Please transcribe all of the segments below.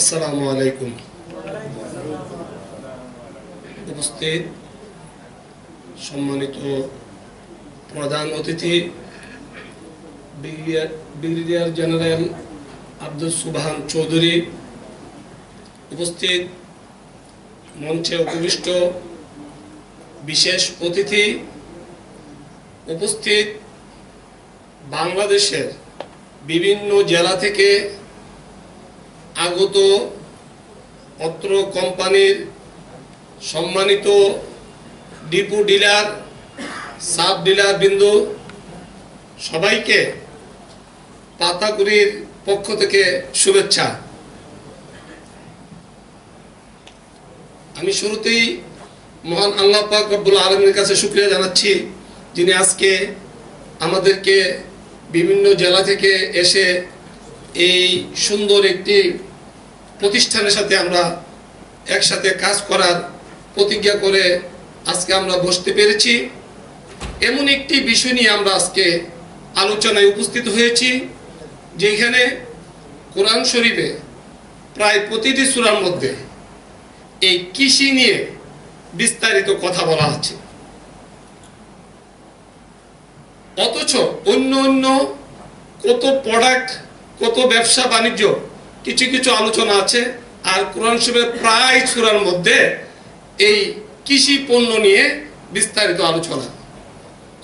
আসসালামু আলাইকুম। উপস্থিত সম্মানিত প্রধান অতিথি ব্রিগেডিয়ার জেনারেল আব্দুল সুবহান চৌধুরী, উপস্থিত মঞ্চে উপবিষ্ট বিশেষ অতিথি, উপস্থিত বাংলাদেশের বিভিন্ন জেলা থেকে আগত অত্র কোম্পানির সম্মানিত ডিপো ডিলার, সাব ডিলার বিন্দু, সবাইকে পাতাকুড়ির পক্ষ থেকে শুভেচ্ছা। আমি শুরুতেই মহান আল্লাহ পাক রব্বুল আলামিনের কাছে শুকরিয়া জানাচ্ছি, যিনি আজকে আমাদেরকে বিভিন্ন জেলা থেকে এসে এই সুন্দর একটি প্রতিষ্ঠানের সাথে আমরা একসাথে কাজ করার প্রতিজ্ঞা করে আজকে আমরা বসতে পেরেছি। এমন একটি বিষয় নিয়ে আমরা আজকে আলোচনায় উপস্থিত হয়েছি, যেখানে কোরআন শরীফে প্রায় প্রতিটি সূরার মধ্যে এই কৃষি নিয়ে বিস্তারিত কথা বলা আছে, অথচ অন্য অন্য কত প্রোডাক্ট, কত ব্যবসা বাণিজ্য কিছু কিছু আলোচনা আছে। আর কোরআন শরীফের প্রায় সূরার মধ্যে এই কৃষি পণ্য নিয়ে বিস্তারিত আলোচনা।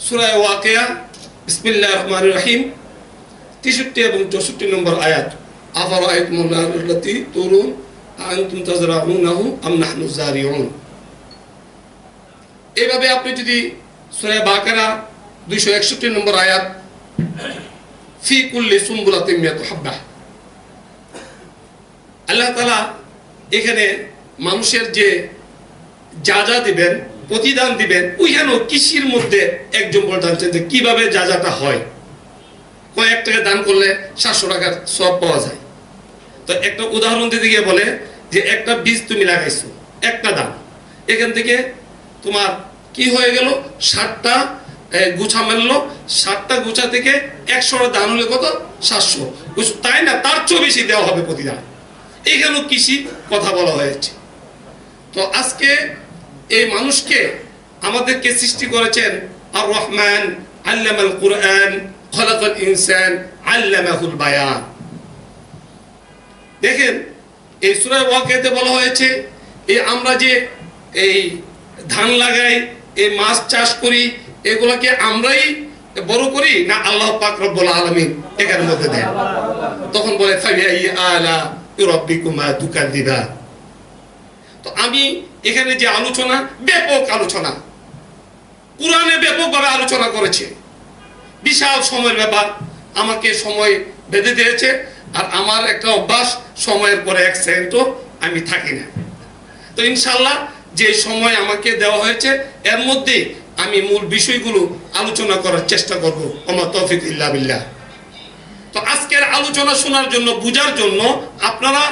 সূরা ওয়াকিয়া, বিসমিল্লাহির রহমানির রহিম, 63 এবং 64 নম্বর আয়াত। আফারাআইতুমুন নারুল্লাতী তুরুন আনতুম তাজরাউনাহু আম নাহনু যারিউন। এইভাবে আপনি যদি সূরা বাকারা 261 নম্বর আয়াত, ফি কুল্লি সুমবুলাতিন মিয়াতু হাব্বাহ, আল্লাহ তাআলা এখানে মানুষের যে যা দিবেন, প্রতিদান দিবেন, ওইখানেও কৃষির মধ্যে একজন বলতেন যে কিভাবে যাটা হয়। কয়েক টাকা দান করলে 700 টাকার সওয়াব পাওয়া যায়। তো একটা উদাহরণ দিতে গিয়ে বলে যে একটা বীজ তুমি লাগাইছো, একটা দান, এখান থেকে তোমার কি হয়ে গেল, 60টা গুছা মেললো, 60টা গুছা থেকে 100টা দান হলে কত, 700। তাই না, তার চেয়ে বেশি দেওয়া হবে প্রতিদান। এইখানেও কৃষি কথা বলা হয়েছে। তো আজকে এই মানুষকে আমাদেরকে সৃষ্টি করেছেন আর রহমান, আল্লামাল কুরআন, খলাকাল ইনসান, আল্লামাহুল বায়ান। দেখেন এই সূরা ওয়াকিয়াতে বলা হয়েছে, এই আমরা যে এই ধান লাগাই, এই মাছ চাষ করি, এগুলোকে আমরাই বড় করি না আল্লাহ পাক রব্বুল আলামিন এর মধ্যে দেন? তখন বলে ফাবিআই আলা রাব্বিকুমা তুকাযিবান। তো আমি এখানে যে আলোচনা, ব্যাপক আলোচনা, কুরআনে ব্যাপকভাবে আলোচনা করেছে, বিশাল সময়ের ব্যাপার, আমাকে সময় বেঁধে দিয়েছে। আর আমার একটা অভ্যাস, সময়ের পরে 1 সেকেন্ডও আমি থাকি না। তো ইনশাআল্লাহ যে সময় আমাকে দেওয়া হয়েছে এর মধ্যে আমি মূল বিষয়গুলো আলোচনা করার চেষ্টা করব। ওমা তৌফিক ইল্লা বিল্লাহ। তো আজকের আলোচনা শোনার জন্য, বুঝার জন্য আপনারা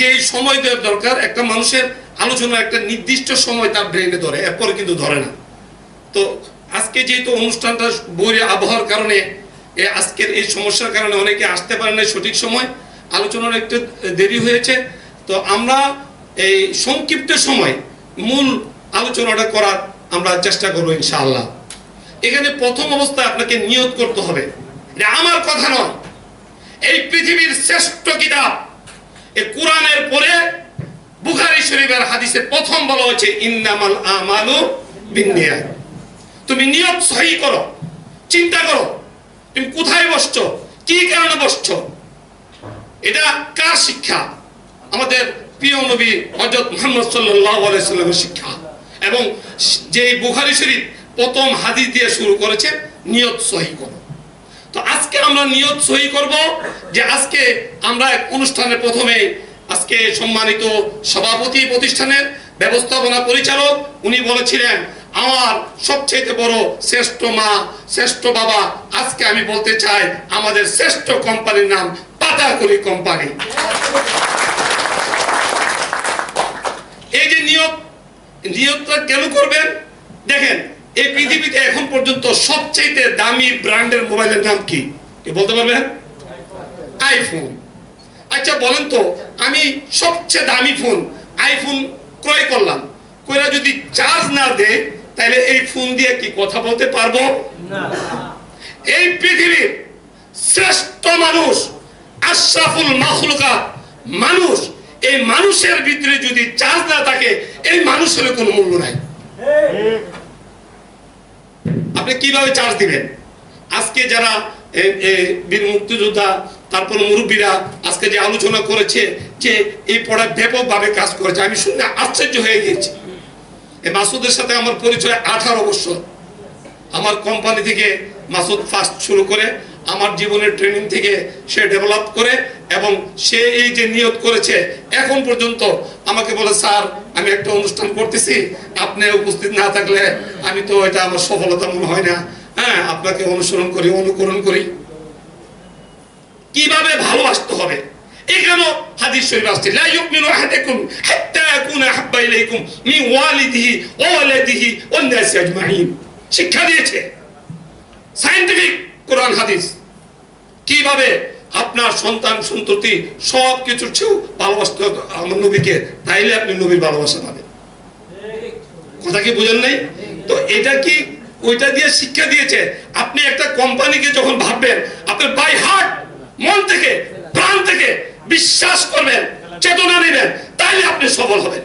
যে সময় দেওয়ার দরকার, একটা মানুষের আলোচনা একটা নির্দিষ্ট সময় তার ব্রেনে ধরে, এরপরে কিন্তু ধরে না। তো আজকে যেহেতু অনুষ্ঠানটা বৈরী আবহাওয়ার কারণে, আজকের এই সমস্যার কারণে অনেকে আসতে পারে না সঠিক সময়, আলোচনার একটু দেরি হয়েছে। তো আমরা এই সংক্ষিপ্ত সময় মূল আলোচনাটা করার আমরা চেষ্টা করবো ইনশাআল্লাহ। এখানে প্রথম অবস্থায় আপনাকে নিয়ত করতে হবে, আমার কথা নয়, এই পৃথিবীর শ্রেষ্ঠ কিতাব এই কোরআনের পরে বুখারী শরীফের হাদিসে প্রথম বলা হয়েছে ইন্নামাল আমালু বিন্নিয়াত। তুমি নিয়ত সহি করো, চিন্তা করো তুমি কোথায় বসছো, কি কারণে বসছো। এটা কার শিক্ষা? আমাদের প্রিয় নবী হযরত মুহাম্মদ সাল্লাল্লাহু আলাইহি ওয়াসাল্লামের শিক্ষা। এবং যে বুখারী শরীফ প্রথম হাদিস দিয়ে শুরু করেছে, নিয়ত সহি করো। তো আজকে আমরা নিয়ত সহি করব যে আজকে আমরা এক অনুষ্ঠানের প্রথমে আজকে সম্মানিত সভাপতি, প্রতিষ্ঠানের ব্যবস্থাপনা পরিচালক, উনি বলেছিলেন আমার সবচেয়ে বড় শ্রেষ্ঠ মা, শ্রেষ্ঠ বাবা। আজকে আমি বলতে চাই আমাদের শ্রেষ্ঠ কোম্পানির নাম পাতাকুড়ি কোম্পানি। এই যে নিয়তটা কেন করবেন? দেখেন এই পৃথিবীতে এখন পর্যন্ত সবচেয়ে দামি ব্র্যান্ডের মোবাইলের নাম কি বলতে পারবেন? আইফোন। আচ্ছা বলেন তো, আমি সবচেয়ে দামি ফোন আইফোন ক্রয় করলাম, কইরা যদি চার্জ না দেয় তাহলে এই ফোন দিয়ে কি কথা বলতে পারবো না? এই পৃথিবীর শ্রেষ্ঠ মানুষ, আশরাফুল মাখলুকাত মানুষ, এই মানুষের ভিতরে যদি চার্জ না থাকে এই মানুষের কোনো মূল্য নাই। আপনি কিভাবে চার্জ দিবেন? আজকে যারা বীর মুক্তিযোদ্ধা, তারপর মুরব্বীরা আজকে যে আলোচনা করেছে যে এই প্রোডাক্ট ব্যাপকভাবে কাজ করেছে, আমি শুনে আশ্চর্য হয়ে গেছি। এই মাসুদের সাথে আমার পরিচয় 18 বছর। আমার কোম্পানি থেকে মাসুদ ফার্স্ট শুরু করে আমার জীবনের ট্রেনিং থেকে সে ডেভেলপ করে, এবং সে এই যে নিয়ত করেছে এখন পর্যন্ত আমাকে বলে, স্যার আমি একটা অনুষ্ঠান করতেছি, আপনি উপস্থিত না থাকলে আমি তো এটা আমার সফলতা মনে হয় না, হ্যাঁ আপনাকে অনুসরণ করি, অনুকরণ করি। কিভাবে ভালোবাসতে হবে এখানেও হাদিস শরীফ আসছে, লা ইউমিনু আহাদুকুম হাত্তা ইয়াকুনা আহাব্বা ইলাইকুম মিন ওয়ালিদিহি ওয়া ওয়ালাদিহি ওয়ান নাসি আজমাইন। শিক্ষা দিয়েছে সায়েন্টিফিক কোরআন হাদিস, কিভাবে আপনার সন্তান সন্ততি সব কিছুর চেয়েও ভালোবাসতে হবে আমার নবীকে, তাইলে আপনি নবীর ভালোবাসা পাবেন। কথা কি বুঝেন নাই? তো এটা কি ওইটা দিয়ে শিক্ষা দিয়েছে। আপনি একটা কোম্পানিকে যখন ভাববেন, আপনি বাই হার্ট, মন থেকে, প্রাণ থেকে বিশ্বাস করবেন, চেতনা নেবেন, তাইলে আপনি সফল হবেন।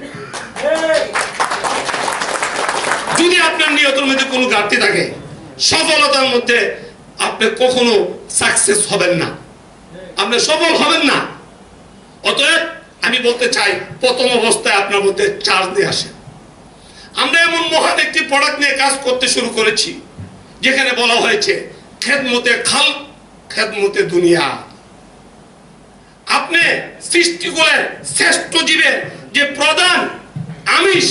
যদি আপনার নিয়তের মধ্যে কোনো ঘাটতি থাকে, সফলতার মধ্যে আপনি কখনো সাকসেস হবেন না, আপনি সফল হবেন না। অতএব আমি বলতে চাই, প্রথম অবস্থায় আপনার মধ্যে চার্জ দিয়ে আসে। আমরা এমন মহান একটি প্রোডাক্ট নিয়ে কাজ করতে শুরু করেছি যেখানে বলা হয়েছে খেদমতে খাল খেদমতে দুনিয়া। আপনি সৃষ্টিগুলোর শ্রেষ্ঠ জীবের যে প্রধান আমিষ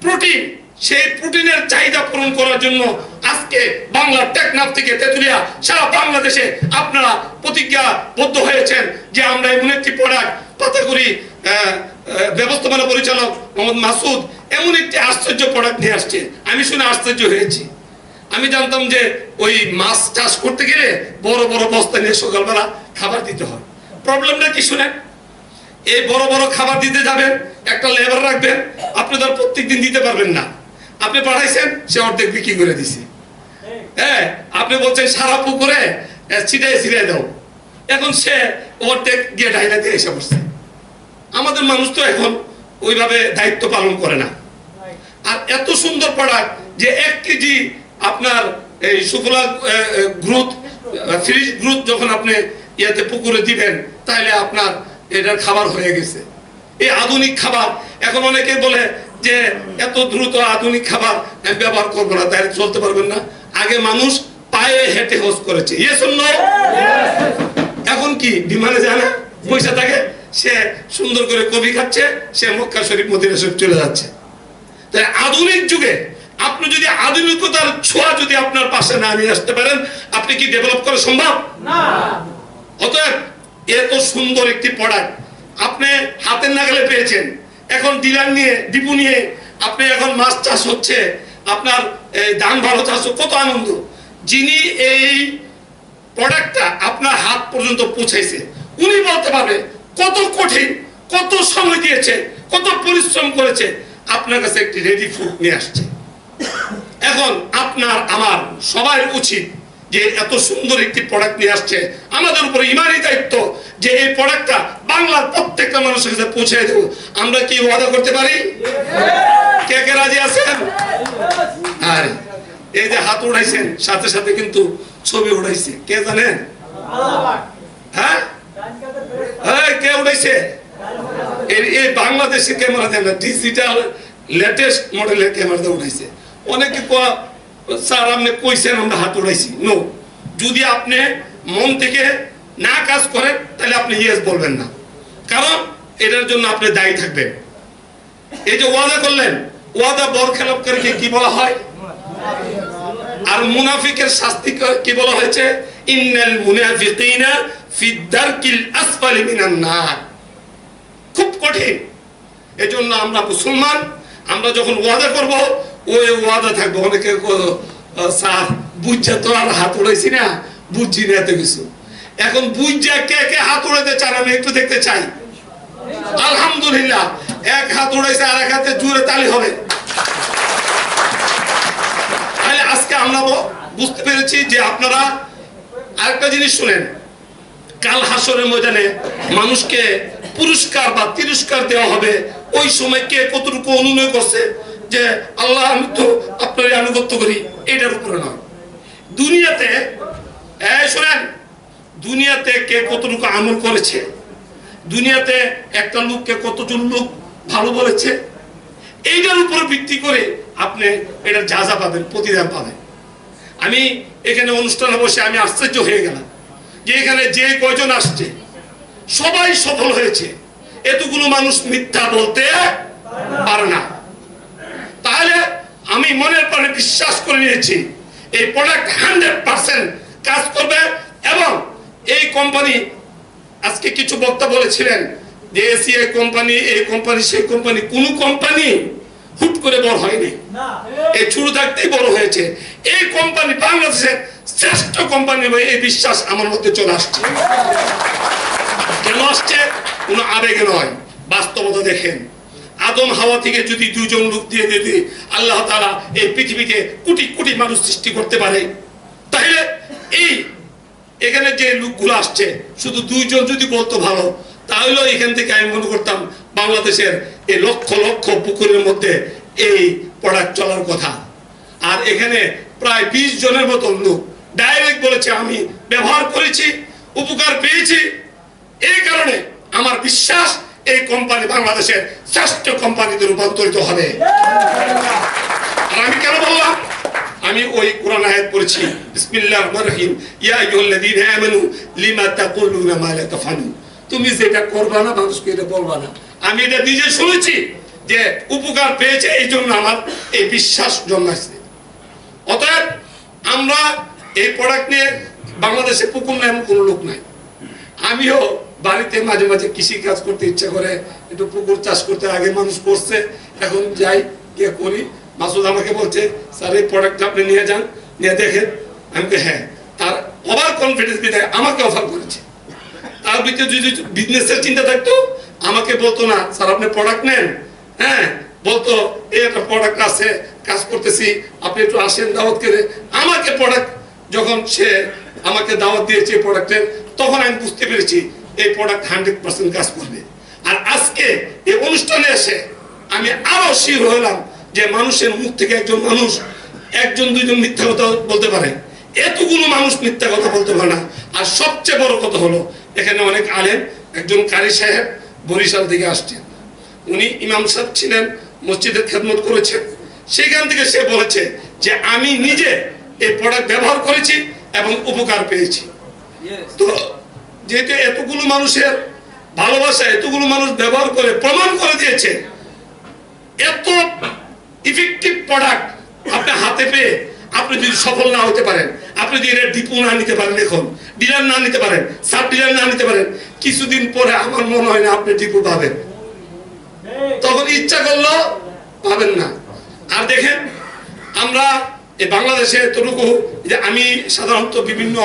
প্রোটিন, সেই প্রোটিনের চাহিদা পূরণ করার জন্য আজকে বাংলার টেকনাফ থেকে তেতুলিয়া সারা বাংলাদেশে আপনারা প্রতিজ্ঞাবদ্ধ হয়েছেন যে আমরা এমন একটি প্রোডাক্ট, পাতাগুড়ি ব্যবস্থাপনা পরিচালক মোহাম্মদ মাসুদ এমন একটি আশ্চর্য প্রোডাক্ট নিয়ে আসছে। আমি শুনে আশ্চর্য হয়েছি। আমি জানতাম যে ওই মাছ চাষ করতে গেলে বড় বড় বস্তা নিয়ে সকালবেলা খাবার দিতে হয়। প্রবলেমটা কি শুনেন, এই বড় বড় খাবার দিতে যাবেন, একটা লেবার রাখবেন, আপনি তার প্রত্যেকদিন দিতে পারবেন না। আপনি পাঠাইছেন, সে অর্ধেক বিক্রি করে দিছে। হ্যাঁ, আপনি বলছেন সারা পুকুরে ছিটাই দাও, এখন সে অর্ধেক গিয়ে ঢাইলা দিয়ে এসে বসছে। আমাদের মানুষ তো এখন ওইভাবে দায়িত্ব পালন করে না। আর এত সুন্দর প্রোডাক্ট যে 1 কেজি আপনার এই সুফলা গ্রোথ ফ্রিজ গ্রোথ যখন আপনি ইয়াতে পুকুরে দিবেন, তাহলে আপনার এটার খাবার হয়ে গেছে। এই আধুনিক খাবার, এখন অনেকে বলে যে এত দ্রুত আধুনিক খাবার আমি ব্যবহার করবো না, তাই চলতে পারবেন না। আগে মানুষ পায়ে হেঁটে হজ করেছে, এখন কি বিমানে যায় না, পয়সা থাকে, সে সুন্দর করে কবি খাচ্ছে, সে মক্কা শরীফ মদিনা শরীফ চলে যাচ্ছে। তাই আধুনিক যুগে আপনি যদি আধুনিকতার ছোঁয়া যদি আপনার পাশে না নিয়ে আসতে পারেন, আপনি কি ডেভেলপ করা সম্ভব না। অতএব এত সুন্দর একটি প্রোডাক্ট আপনি হাতের নাগালে পেয়েছেন, এখন ডিলার নিয়ে ডিপু নিয়ে আপনি এখন মাছ চাষ হচ্ছে, আপনার ধান ভালো চাষ, কত আনন্দ। যিনি এই প্রোডাক্টটা আপনার হাত পর্যন্ত পৌঁছাইছে, উনি বলতে পারবে কত কঠিন, কত সময় দিয়েছে, কত পরিশ্রম করেছে, আপনার কাছে একটি রেডি ফুড নিয়ে আসছে। এখন আপনার আমার সবার উচিত যে এত সুন্দর একটি প্রোডাক্ট নিয়ে আসছে, আমাদের উপরে ইমানি দায়িত্ব যে এই প্রোডাক্টটা বাংলার প্রত্যেকটা মানুষের কাছে পৌঁছে দেব। আমরা কি ওয়াদা করতে পারি? কে কে রাজি আছেন? আর এই যে হাত উঠাইছেন, সাথে সাথে কিন্তু ছবি উঠাইছে, কে জানেন? হ্যাঁ, কে উঠাইছে? এই বাংলাদেশে ক্যামেরা দেন না, ডিজিটাল লেটেস্ট মডেলের ক্যামেরা উঠাইছে। অনেকে স্যার আপনি কইছেন আমরা হাত উঠাইছি। নো, যদি আপনি মন থেকে না কাজ করেন তাহলে আপনি ইয়েস বলবেন না, কারণ এটার জন্য আপনি দায়ী থাকবেন। এই যে ওয়াদা করলেন, ওয়াদা বরখেলাপকারীকে কি বলা হয়? আর মুনাফিকের শাস্তি কি বলা হয়েছে? ইন্নাল মুনাফিকিনা ফি দারকিল আসফালি মিনান নার। খুব কঠিন। এজন্য আমরা মুসলমান, আমরা যখন ওয়াদা করব ওই ওয়াদা থাকবো। অনেকে স্যার বুঝছে তো আর হাত উড়াইছি না, বুঝছি না এত কিছু। এখন বুঝা কে কে হাত উড়াতে চান আমি একটু দেখতে চাই। আলহামদুলিল্লাহ, এক হাত উড়াইছে, আর এক হাতে জোরে তালি হবে। তাহলে আজকে আমরা বুঝতে পেরেছি যে আপনারা আরেকটা জিনিস শুনেন, কাল হাসরের ময়দানে মানুষকে পুরস্কার বা তিরস্কার দেওয়া হবে ওই সময় কে কতটুকু অনুনয় করছে যে আল্লাহ আমি তো আপনার আনুগত্য করি, এটার উপরে নয়। দুনিয়াতে শোনেন, দুনিয়াতে কে কতটুকু আমল করেছে, দুনিয়াতে একটা লোককে কতজন লোক ভালো বলেছে, এইটার উপর ভিত্তি করে আপনি এটার যা পাবেন, প্রতিদান পাবেন। আমি এখানে অনুষ্ঠানে বসে আমি আশ্চর্য হয়ে গেলাম যে এখানে যে কয়জন আসছে সবাই সফল হয়েছে। এতগুলো মানুষ মিথ্যা বলতে পারে না। তাহলে আমি মনের প্রাণে বিশ্বাস করে নিয়েছি এই প্রোডাক্ট 100% কাজ করবে। এবং এই কোম্পানি, আজকে কিছু বক্তা বলেছিলেন যে এসিআই কোম্পানি, এই কোম্পানি, সেই কোম্পানি, কোন কোম্পানি হুট করে বড় হয়নি, এই ছোট থাকতেই বড় হয়েছে। এই কোম্পানি বাংলাদেশের শ্রেষ্ঠ কোম্পানি, এই বিশ্বাস আমার মধ্যে চলে আসছে। কেন আসছে? কোন আবেগে নয়, বাস্তবতা দেখেন। আদম হাওয়া থেকে যদি দুইজন লোক দিয়ে যদি আল্লাহ তাআলা এই পৃথিবীতে কোটি কোটি মানুষ সৃষ্টি করতে পারে, তাহলে এই এখানে যে লোকগুলো আসছে শুধু দুইজন যদি বলতো ভালো, তাহলে এখান থেকে আমি মনে করতাম বাংলাদেশের এই লক্ষ লক্ষ পুকুরের মধ্যে এই প্রোডাক্ট চলার কথা। আর এখানে প্রায় 20 জনের মতো লোক ডাইরেক্ট বলেছে আমি ব্যবহার করেছি, উপকার পেয়েছি। এই কারণে আমার বিশ্বাস এই কোম্পানি বাংলাদেশের শ্রেষ্ঠ কোম্পানিতে রূপান্তরিত হবে। আর আমি কেন বললাম? আমি ওই কোরআন আয়াত পড়েছি, বিসমিল্লাহির রহমানির রহিম, ইয়া আইয়ুহাল্লাযীনা আমানু লিমা তাকুলুনা মা লা তাফআলুন। তুমি যেটা করবা না মানুষকে এটা বলবা না। আমি এটা নিজে শুনেছি যে উপকার পেয়েছে, এই জন্য আমার এই বিশ্বাস জন্মাইছে। অতএব আমরা এই প্রোডাক্ট নিয়ে বাংলাদেশে পুকুর নাই এমন কোনো লোক নাই। আমিও বাড়িতে মাঝে মাঝে কৃষি কাজ করতে ইচ্ছা করে, একটু পুকুর চাষ করতে আগে মানুষ করছে, এখন যাই গিয়ে করি। মাসুদ আমাকে বলছে স্যার এই প্রোডাক্ট আপনি নিয়ে যান, নিয়ে দেখেন। আমি হ্যাঁ, তার ওভার কনফিডেন্স দিয়ে আমাকে অফার করেছে। তার ভিতরে যদি বিজনেসের চিন্তা থাকতো আমাকে বলতো না স্যার আপনি প্রোডাক্ট নেন, হ্যাঁ বলতো এই একটা প্রোডাক্ট আছে কাজ করতেছি আপনি একটু আসেন দাওয়াত করে। আমাকে প্রোডাক্ট যখন সে আমাকে দাওয়াত দিয়েছে প্রোডাক্টের, তখন আমি বুঝতে পেরেছি এই প্রোডাক্ট 100% কাজ করবে। আর আজকে এই অনুষ্ঠানে এসে আমি আরো শিওর হলাম যে মানুষের মুখ থেকে একজন মানুষ, একজন দুইজন মিথ্যা কথা বলতে পারে, এতগুলো মানুষ মিথ্যা কথা বলতে পারে না। আর সবচেয়ে বড় কথা হলো এখানে অনেক আলেম, একজন কারি সাহেব বরিশাল থেকে আসছেন, উনি ইমাম সাহেব ছিলেন, মসজিদের খেদমত করেছেন। সেখান থেকে সে বলেছে যে আমি নিজে এই প্রোডাক্ট ব্যবহার করেছি এবং উপকার পেয়েছি। তো যেহেতু এতগুলো মানুষের ভালোবাসা, এতগুলো মানুষ ব্যবহার করে প্রমাণ করে দিয়েছে, এত ইফেক্টিভ প্রোডাক্ট আপনি হাতে পেয়ে আপনি যদি সফল না হতে পারেন, আপনি যদি এটা ডিপো না নিতে পারেন, এখন ডিলার না নিতে পারেন, সাব ডিলার না নিতে পারেন, কিছুদিন পরে আমার মনে হয় না আপনি ডিপো পাবেন। তখন ইচ্ছা করলেও পাবেন না। আর দেখেন আমরা এই বাংলাদেশে এতটুকু যে আমি সাধারণত বিভিন্ন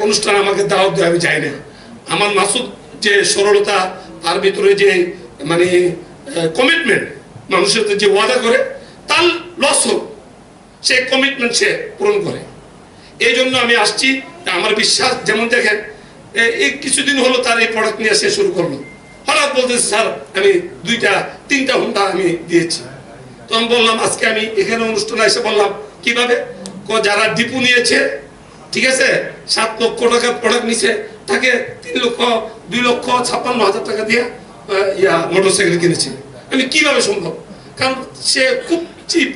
অনুষ্ঠান আমাকে দাওয়াত দেয়, আমি যাই না। আমার মাসুদ যে সরলতা, তার ভিতরে যে মানে কমিটমেন্ট, মানুষের যে ওয়াদা করে তার লস হোক সে কমিটমেন্ট সে পূরণ করে। এই জন্য আমি আসছি। আমার বিশ্বাস, যেমন দেখেন এই কিছুদিন হলো তার এই প্রোডাক্ট নিয়ে সে শুরু করলো, হঠাৎ বলতেছে স্যার আমি 2-3টা হুন্ডা আমি দিয়েছি। তো আমি বললাম আজকে আমি এখানে অনুষ্ঠানে এসে বললাম কিভাবে, যারা ডিপো নিয়েছে, ঠিক আছে, 7 লক্ষ টাকা প্রোডাক্ট নিছে, তাকে 2,56,500 টাকা দিয়ে মোটরসাইকেল কিনেছে। আমি কিভাবে সম্ভব? কারণ সে খুব চিপ,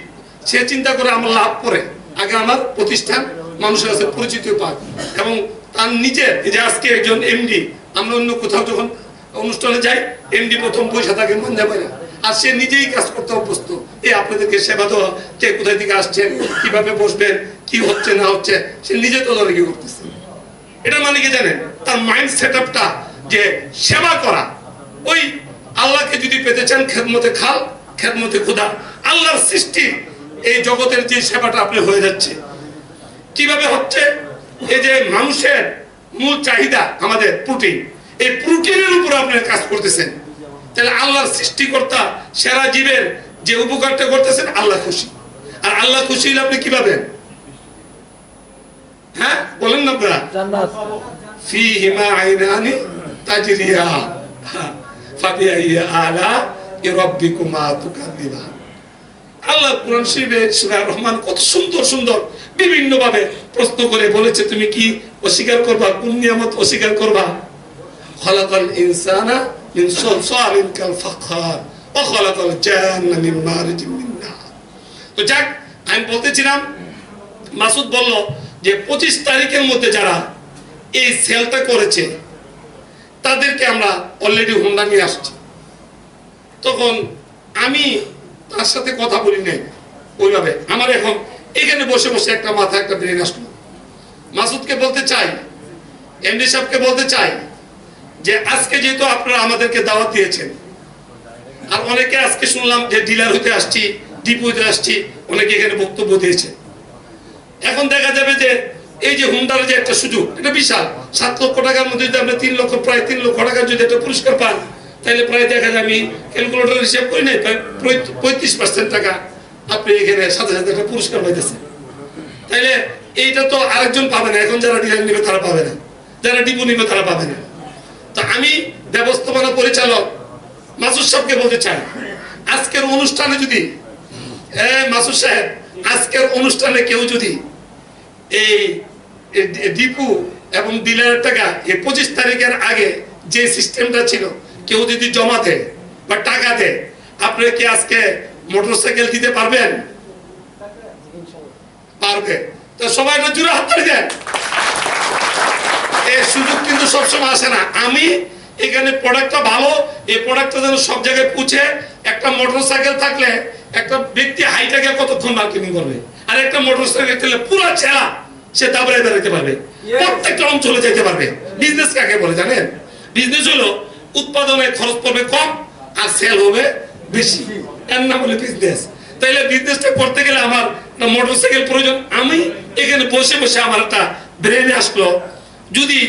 সে চিন্তা করে আমার লাভ করে আগে আমার প্রতিষ্ঠান মানুষের কাছে পরিচিত পাক। এবং তার নিজের যে আজকে একজন এমডি, আমরা অন্য কোথাও যখন অনুষ্ঠানে যাই, এমডি প্রথম পয়সা তাকে মানতে পারে না, আর সে নিজেই কাজ করতে অভ্যস্ত। এই আপনাদেরকে সেবা দেওয়া, কে কোথায় থেকে আসছেন, কিভাবে বসবেন, কি হচ্ছে না হচ্ছে, সে নিজে তদারকি করতেছে। এটা মানে কি জানেন, তার মাইন্ড সেটআপটা যে সেবা করা। ওই আল্লাহকে যদি পেতে চান, খেদমতে খাল, খেদমতে খোদা, আল্লাহর সৃষ্টি এই জগতের যে সেবাটা আপনি হয়ে যাচ্ছে। কিভাবে হচ্ছে? এই যে মানুষের মূল চাহিদা আমাদের প্রোটিন, এই প্রোটিনের উপর আপনারা কাজ করতেছেন, তাহলে আল্লাহর সৃষ্টিকর্তা সেরা জীবের যে উপকারটা করতেছেন আল্লাহ খুশি। আর আল্লাহ খুশি হলে আপনি কি পাবেন? হ্যাঁ বলেন না আপনারা, জান্নাত ফীহিমা আইনানি তাজরিয়া ফাবিআইয়ি আলা রাব্বিকুমা তুকাযিবান। আল্লাহ কুরআন শরীফে সূরা রহমান কত সুন্দর সুন্দর বিভিন্ন ভাবে প্রশ্ন করে বলেছে, তুমি কি অস্বীকার করবা? কোন নিয়ামত অস্বীকার করবা? খালাকাল ইনসানা মিন সালসালিন কাল ফাখার ওয়া খালাকাল জান্না মিন মারিজিন মিন নার। তো যাক, আমি বলতেছিলাম, মাসুদ বলল যে 25 তারিখের মধ্যে যারা এই সেলটা করেছে তাদেরকে আমরা অলরেডি হোন্ডা নিয়ে আসছি। তখন আমি তার সাথে কথা বলি নাই ওইভাবে, আমার এখন এখানে বসে বসে একটা মাথা একটা ব্রেন আসলো। মাসুদকে বলতে চাই, এমডি সাহেবকে বলতে চাই যে আজকে যেহেতু আপনারা আমাদেরকে দাওয়াত দিয়েছেন, আর অনেকে আজকে শুনলাম যে ডিলার হতে আসছি, ডিপো হতে আসছি, অনেকে এখানে বক্তব্য দিয়েছে। এখন দেখা যাবে যে এই যে হুন্ডার যে একটা সুযোগ, এটা বিশাল। 7 লক্ষ টাকার মধ্যে যদি আপনি 3 লক্ষ, প্রায় 3 লক্ষ টাকার যদি একটা পুরস্কার পান, তাহলে প্রায় দেখা যায়, আমি ক্যালকুলেটর হিসাব করি নাই, প্রায় 35% টাকা আপনি এখানে সাথে সাথে একটা পুরস্কার পাইতেছেন। তাইলে এইটা তো আরেকজন পাবে না, এখন যারা ডিলার নিবে তারা পাবে না, যারা ডিপো নিবে তারা পাবে না। তো আমি ব্যবস্থাপনা পরিচালক মাসুদ সাহেবকে বলতে চাই, আজকের অনুষ্ঠানে যদি মাসুদ সাহেব, আজকের অনুষ্ঠানে কেউ যদি এই ডিপো এবং ডিলারের টাকা এই 25 তারিখের আগে যে সিস্টেমটা ছিল কেউ যদি জমা দেয় বা টাকা দেয়, আপনারা কি আজকে মোটরসাইকেল দিতে পারবেন? পারবে। তো সবাই একটা জোরে হাততালি দেন। এই সুযোগ কিন্তু সবসময় আসে না। আমি এখানে প্রোডাক্টটা ভালো, এই প্রোডাক্টটা যেন সব জায়গায় পৌঁছে। একটা মোটরসাইকেল থাকলে একটা ব্যক্তি হাইটাকে কতক্ষণ মার্কেটিং করবে, আর একটা মোটরসাইকেল থাকলে পুরো ছেলা সে দাবড়ায় বেড়াতে পারবে, প্রত্যেকটা অঞ্চলে যেতে পারবে। বিজনেস কাকে বলে জানেন? বিজনেস হলো উৎপাদনে খরচ পড়বে কম আর সেল হবে বেশি, এর নাম হলো বিজনেস। তাইলে বিজনেসটা করতে গেলে আমার একটা মোটরসাইকেল প্রয়োজন। আমি এখানে বসে বসে আমার একটা ব্রেনে আসলো, যদি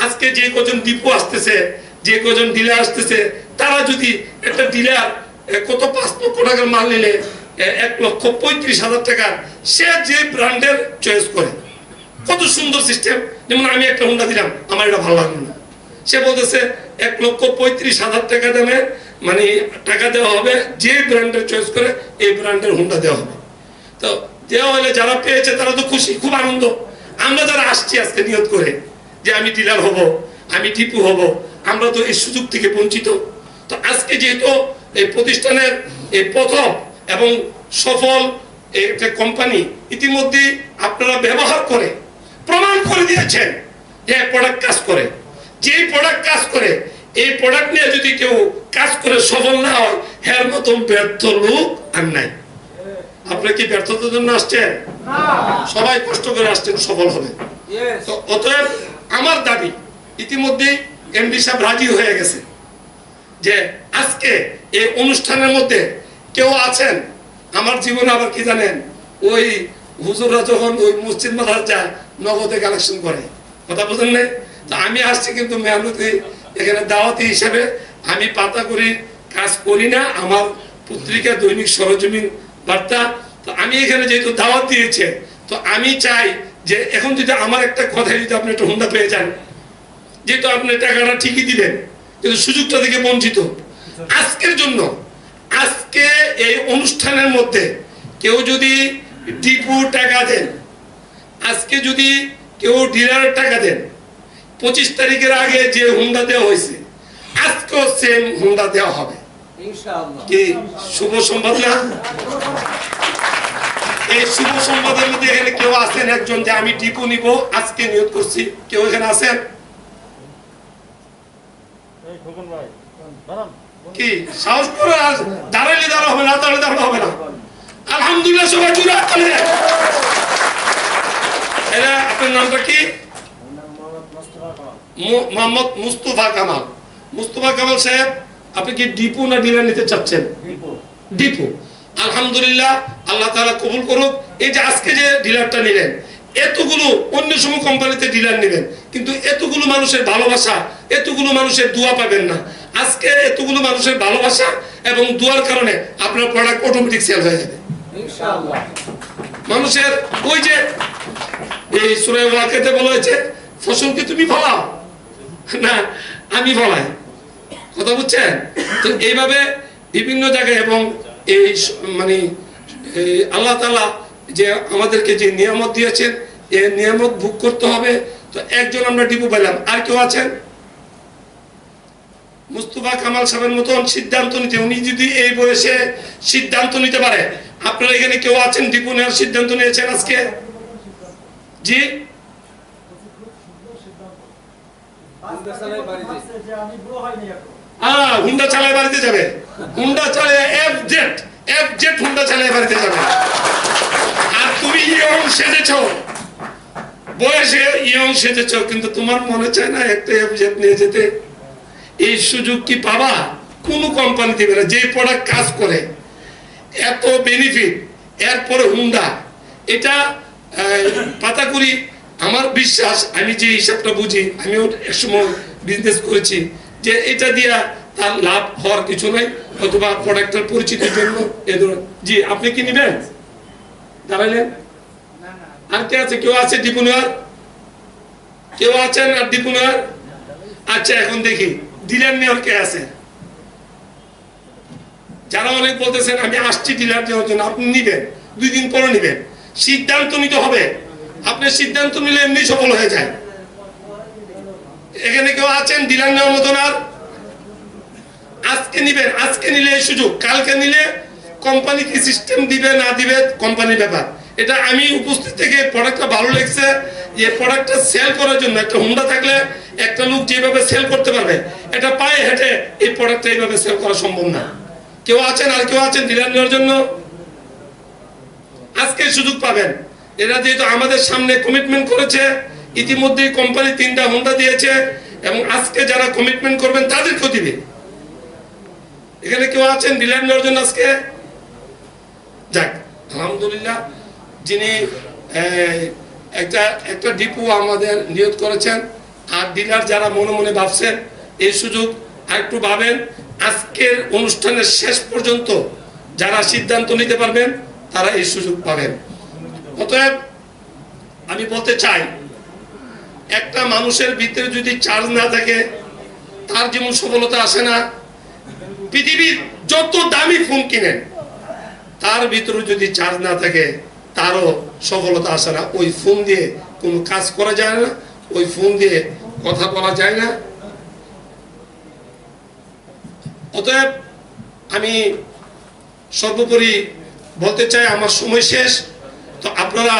আজকে যে কজন ডিপো আসতেছে, যে কজন ডিলার আসতেছে, তারা যদি একটা ডিলার কত 5 লক্ষ টাকার মাল নিলে 1,35,000 টাকা সে যে ব্র্যান্ডের চয়েস করে, কত সুন্দর সিস্টেম। যেমন আমি একটা হুন্ডা দিলাম, আমার এটা ভালো লাগলো না, সে বলতেছে 1,35,000 টাকা দামে মানে টাকা দেওয়া হবে, যে ব্র্যান্ডের চয়েস করে এই ব্র্যান্ডের হুন্ডা দেওয়া হবে। তো দেওয়া হলে যারা পেয়েছে তারা তো খুশি, খুব আনন্দ। আমরা যারা আসছি আজকে নিয়ত করে যে আমি ডিলার হব, আমি ডিপো হব, আমরা তো এই সুযোগ থেকে বঞ্চিত। তো আজকে যেহেতু এই প্রতিষ্ঠানের এই প্রথম এবং সফল একটা কোম্পানি, ইতিমধ্যে আপনারা ব্যবহার করে প্রমাণ করে দিয়েছেন যে প্রোডাক্ট কাজ করে। যে প্রোডাক্ট কাজ করে, এই প্রোডাক্ট নিয়ে যদি কেউ কাজ করে সফল না হয়, এর মতন ব্যর্থ লোক আর নাই। আপনারা কি ব্যর্থতার জন্য আসছেন? সবাই কষ্ট করে আসছেন, সফল হবে। তো অতএব আমার দাবি, ইতিমধ্যে এমডি সাহেব রাজি হয়ে গেছে যে আজকে এই অনুষ্ঠানের মধ্যে কেউ আছেন। আমার জীবনে আবার কি জানেন, ওই হুজুররা যখন ওই মসজিদ মাদ্রাসা যায় নগদে কালেকশন করে, কথা বোঝেন নাই? তো আমি আসছি কিন্তু মেহনতি, এখানে দাওয়াতি হিসাবে আমি পাতা করি কাজ করি না। আমার পত্রিকা দৈনিক সরজমিন বার্তা, তো আমি এখানে যেহেতু দাওয়াত দিয়েছে, তো আমি চাই যে এখন যদি আমার একটা কথায় যদি আপনি একটা হুন্ডা পেয়ে যান, যেহেতু আপনি টাকাটা ঠিকই দিলেন কিন্তু সুযোগটা থেকে বঞ্চিত। আজকের জন্য, আজকে এই অনুষ্ঠানের মধ্যে কেউ যদি ডিপো টাকা দেন, আজকে যদি কেউ ডিলারের টাকা দেন, 25 তারিখের আগে যে হুন্ডা দেওয়া হয়েছে আজকেও সেম হুন্ডা দেওয়া হবে। কি শুভ সংবাদ না? এই শুভ সংবাদের মধ্যে এখানে কেউ আছেন একজন যে আমি ডিপো নিব, আজকে নিয়োগ করছি, কেউ এখানে আছেন? কি সাহস করে দাঁড়ালে দাঁড়া হবে না, দাঁড়ালে দাঁড়া হবে না। আলহামদুলিল্লাহ, সবাই জুড়ে হাততালি দেন। এরা আপনার নামটা কি? মোহাম্মদ মুস্তফা কামাল। মুস্তফা কামাল সাহেব, আপনি কি ডিপো না ডিলার নিতে চাচ্ছেন? ডিপো। আলহামদুলিল্লাহ, আল্লাহ তাআলা কবুল করুক। এই যে আজকে যে ডিলারটা নিলেন, এতগুলো অন্য সময় কোম্পানিতে ডিলার নেবেন, কিন্তু এতগুলো মানুষের ভালোবাসা, এতগুলো মানুষের দোয়া পাবেন না। আজকে এতগুলো মানুষের ভালোবাসা এবং দোয়ার কারণে আপনার প্রোডাক্ট অটোমেটিক সেল হয়ে যাবে ইনশাআল্লাহ। মানুষের ওই যে এই সূরা ওয়াকিয়াতে বলা হয়েছে, ফসল কি তুমি ফলাও না আমি ফলাই, কথা বুঝছেন? তো এইভাবে বিভিন্ন জায়গায় এবং এই মানে আল্লাহ তাআলা যে আমাদেরকে যে নিয়ামত দিয়েছেন, এই নিয়ামত ভোগ করতে হবে। তো একজন আমরা ডিপু পেলাম, আর কেউ আছেন মুস্তাফা কামাল সাহেবের মতন সিদ্ধান্ত নিতে, উনি যদি এই বয়সে সিদ্ধান্ত নিতে পারে, আপনারা এখানে কেউ আছেন ডিপু নেওয়ার সিদ্ধান্ত নিয়েছেন আজকে? জি, হুন্ডা চালায় বাড়িতে যাবে, হুন্ডা চালায় এফজেড হুন্ডা চালায় বাড়িতে যাবে। আর তুমি ইয়ং সেজেছো, বয়সে ইয়ং সেজেছো, কিন্তু তোমার মনে চায় না একটা এফজেড নিয়ে যেতে? এই সুযোগ কি পাবা? কোন কোম্পানি দিবে না। যে প্রোডাক্ট কাজ করে, এত বেনিফিট, এরপরে হুন্ডা, এটা পাতাকুড়ি, আমার বিশ্বাস, আমি যে হিসাবটা বুঝি, আমিও একসময় বিজনেস করেছি, যে এটা দিয়া তার লাভ হওয়ার কিছু নাই, অথবা প্রোডাক্টের পরিচিতির জন্য এ ধরনের। জি, আপনি কি নিবেন? দাঁড়াইলেন, আর কে আছে? কেউ আছে ডিপু নেওয়ার? কেউ আছেন আর ডিপু নেওয়ার? আচ্ছা, এখন দেখি ডিলার নেওয়ার কে আছে? যারা অনেক বলতেছেন আমি আসছি ডিলার নেওয়ার জন্য, আপনি নিবেন, 2 দিন পরে নিবেন। সিদ্ধান্ত নিতে হবে, আপনি সিদ্ধান্ত নিলে এমনি সফল হয়ে যায়। এখানে কেউ আছেন ডিলার নেওয়ার মতন? আর আজকে নিবেন, আজকে নিলে এই সুযোগ, কালকে নিলে কোম্পানি কি সিস্টেম দিবে না দিবে কোম্পানির ব্যাপার। এটা আমি উপস্থিত থেকে প্রোডাক্টটা ভালো লাগছে, যে প্রোডাক্টটা সেল করার জন্য একটা হুন্ডা থাকলে একটা লোক যেভাবে সেল করতে পারবে, এটা পায়ে হেঁটে এই প্রোডাক্টটা এইভাবে সেল করা সম্ভব না। কেউ আছেন আর কেউ আছেন ডিলার নেওয়ার জন্য? আজকে সুযোগ পাবেন। এরা যেহেতু আমাদের সামনে কমিটমেন্ট করেছে, ইতিমধ্যে কোম্পানি 3টা হুন্ডা দিয়েছে, এবং আজকে যারা কমিটমেন্ট করবেন তাদেরকেও দিবে। এখানে কেউ আছেন ডিলার নেওয়ার জন্য আজকে? যাক, আলহামদুলিল্লাহ, যিনি একটা ডিপু আমাদের নিয়োগ করেছেন। আর ডিলার যারা মনে মনে ভাবছেন এই সুযোগ আরেকটু ভাবেন, আজকের অনুষ্ঠানের শেষ পর্যন্ত যারা সিদ্ধান্ত নিতে পারবেন তারা এই সুযোগ পাবেন। অতএব আমি বলতে চাই, একটা মানুষের ভিতরে যদি চার্জ না থাকে, তার যেমন সফলতা আসে না। পৃথিবীর যত দামি ফোন কিনেন, তার ভিতরে যদি চার্জ না থাকে, তারও সফলতা আসে না। ওই ফোন দিয়ে কোনো কাজ করা যায় না, ওই ফোন দিয়ে কথা বলা যায় না। অতএব আমি সর্বোপরি বলতে চাই, আমার সময় শেষ। তো আপনারা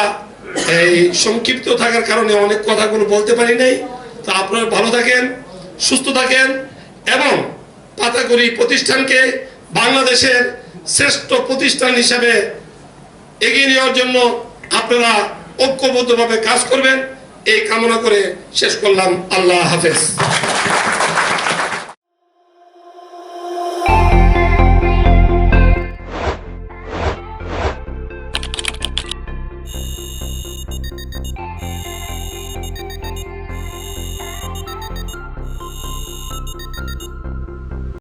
এই সংক্ষিপ্ত থাকার কারণে অনেক কথাগুলো বলতে পারি নাই। তো আপনারা ভালো থাকেন, সুস্থ থাকেন, এবং পাতাকুড়ি প্রতিষ্ঠানকে বাংলাদেশের শ্রেষ্ঠ প্রতিষ্ঠান হিসাবে এগিয়ে নেওয়ার জন্য আপনারা ঐক্যবদ্ধভাবে কাজ করবেন, এই কামনা করে শেষ করলাম। আল্লাহ হাফেজ।